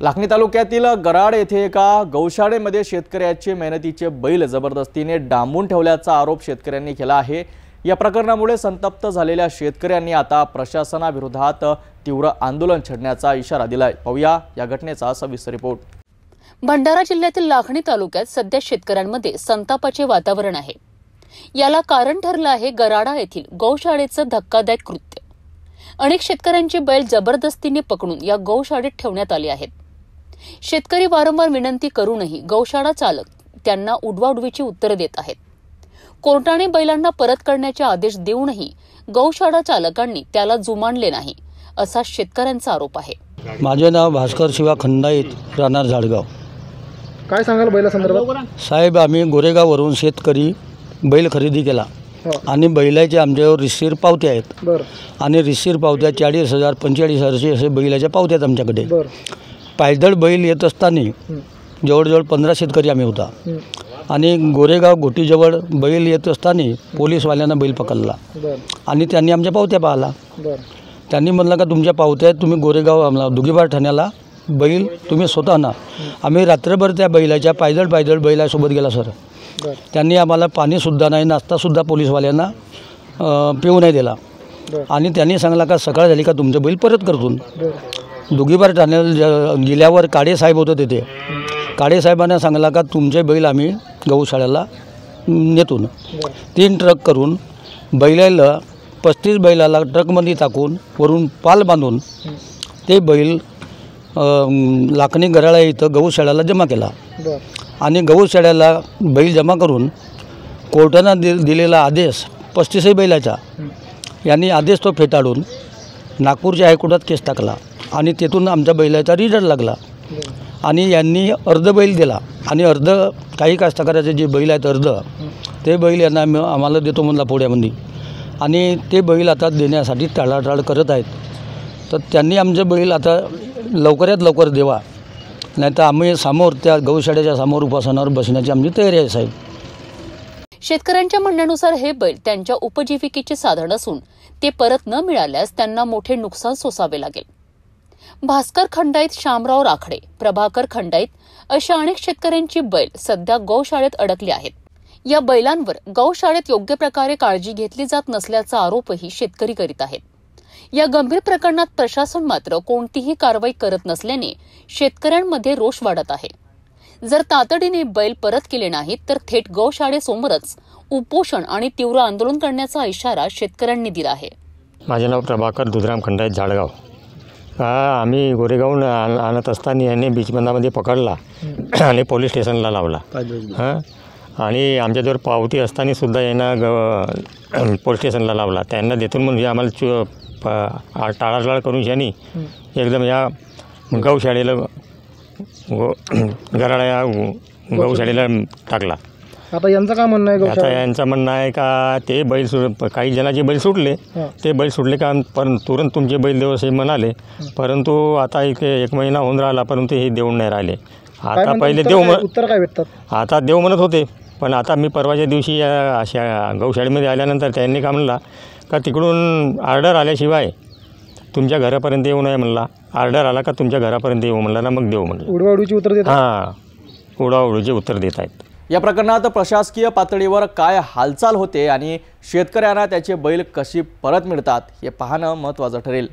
लाखनी तालुक्यातील गराड येथे एका गौशाळेमध्ये शेतकऱ्याचे मेहनतीचे बैल जबरदस्तीने डांबून ठेवल्याचा आरोप शेतकऱ्यांनी केला आहे। या प्रकरणामुळे संतप्त झालेल्या शेतकऱ्यांनी आता प्रशासनाविरोधात तीव्र आंदोलन छेडण्याचा इशारा दिलाय। पाहूया या घटनेचा सविस्तर रिपोर्ट। भंडारा जिल्ह्यातील लाखनी तालुक्यात सध्या शेतकऱ्यांमध्ये संतापाचे वातावरण आहे। याला कारण ठरलं आहे गराडा येथील गौशाळेचं धक्कादायक कृत्य। अनेक शेतकऱ्यांचे बैल जबरदस्तीने पकडून या गौशाळेत ठेवण्यात आले आहेत। शेतकरी वारंवार विनंती करूनही गौशाळा चालक त्यांना उडवाउडवीची उत्तरे देत आहेत। कोर्टाने बैलांना परत करण्याचे आदेश देऊनही गौशाळा चालकांनी त्याला जुमानले नाही, असा शेतकऱ्यांचा आरोप आहे। माझे नाव भास्कर शिवा खंडाईत, राहणार झाडगाव। काय सांगाल बैला संदर्भात? साहेब, आम्ही गोरेगाववरून शेतकरी बैल खरेदी केला आणि बैलाचे आमच्यावर रिसीर पावत्या आहेत आणि रिसीर पावत्या 40,000 45,000 असे बैलाच्या पावत्या आहेत आमच्याकडे। पायदळ बैल येत असताना जवळजवळ 15 शेतकरी आम्ही होता आणि गोरेगाव घोटीजवळ बैल येत असताना पोलीसवाल्यांना बैल पकडला आणि त्यांनी आमच्या पावत्या पाहिला। त्यांनी म्हणलं का तुमच्या पावत्या आहेत, तुम्ही गोरेगाव आम्हाला दुगीबार ठाण्याला बैल तुम्ही स्वतः ना। आम्ही रात्रभर त्या बैलाच्या पायदळ बैलासोबत गेला सर। त्यांनी आम्हाला पाणीसुद्धा नाही, नाश्तासुद्धा पोलीसवाल्यांना पिऊ नाही दिला आणि त्यांनी सांगला का सकाळ झाली का तुमचं बैल परत करतून। दुगीबार ठाण्याला गेल्यावर काळे साहेब होते तिथे। काळे साहेबांना सांगला का तुमचे बैल आम्ही गौशाळेला नेतून 3 ट्रक करून बैलाला 35 बैलाला ट्रकमध्ये टाकून वरून पाल बांधून ते बैल लाखनी गराळा इथं गौशाळेला जमा केला आणि गौशाळेला बैल जमा करून कोर्टानं दिलेला आदेश 35 बैलाचा यांनी आदेश तो फेटाळून नागपूरच्या हायकोर्टात केस टाकला आणि तिथून आमच्या बैलाचा रिझल्ट लागला आणि यांनी अर्ध बैल दिला आणि अर्ध काही कास्तकाराचे जे बैल आहेत अर्ध ते बैल यांना आम्हाला देतो म्हणला पोड्यामध्ये आणि ते बैल आता देण्यासाठी टाळाटाळ करत आहेत। तर त्यांनी आमचे बैल आता लवकरात लवकर देवा, नाही तर आम्ही समोर त्या गौशाळेच्या समोर उपोषणावर बसण्याची आमची तयारी आहे साहेब। शेतकऱ्यांच्या म्हणण्यानुसार हे बैल त्यांच्या उपजीविकेचे साधन असून ते परत न मिळाल्यास त्यांना मोठे नुकसान सोसावे लागेल। भास्कर खंडाईत, शामराव राखडे, प्रभाकर खंडाईत अशा अनेक शेतकऱ्यांची बैल सध्या गौशाळेत अडकली आहेत। या बैलांवर गौशाळेत योग्य प्रकारे काळजी घेतली जात नसल्याचा आरोपही शेतकरी करीत आहेत। या गंभीर प्रकरणात प्रशासन मात्र कोणतीही कारवाई करत नसल्याने शेतकऱ्यांमध्ये रोष वाढत आहे। जर तातडीने बैल परत केले नाहीत तर थेट गौशाळेसमोरच उपोषण आणि तीव्र आंदोलन करण्याचा इशारा शेतकऱ्यांनी दिला आहे। माझे नाव प्रभाकर दुधराम खंडाईत, झाडगाव। आम्ही गोरेगावून आणत असताना यांनी बीचबंधामध्ये पकडला आणि पोलीस स्टेशनला लावला। आणि आमच्याजवळ पावती असताना सुद्धा यांना पोलीस स्टेशनला लावला। त्यांना देतून म्हणजे आम्हाला टाळाटाळ करून यांनी एकदम या गौशाळेला गराडा या गौशाळेला टाकला। आता यांचं काय म्हणणं आहे? आता यांचं म्हणणं आहे का ते बैल काही जणांचे बैल सुटले, ते बैल सुटले का तुरंत तुमचे बैल देऊ असे म्हणाले, परंतु आता एक महिना होऊन राहिला परंतु हे देऊन नाही राहिले। आता पहिले उत्तर काय भेटतात? आता देव म्हणत होते, पण आता मी परवाच्या दिवशी अशा गौशाळेमध्ये आल्यानंतर त्यांनी का म्हणला का तिकडून ऑर्डर आल्याशिवाय तुमच्या घरापर्यंत येऊ नये म्हणला। ऑर्डर आला का तुमच्या घरापर्यंत येऊ म्हणला ना, मग देऊ म्हणलं। उडवाउडवीची उत्तर देत? हां, उडवाउडवीची उत्तर देत आहेत। या प्रकरणात प्रशासकीय पातळीवर काय हालचाल होते आणि शेतकऱ्यांना त्याचे बैल कशी परत मिळतात हे पाहणं महत्त्वाचं ठरेल।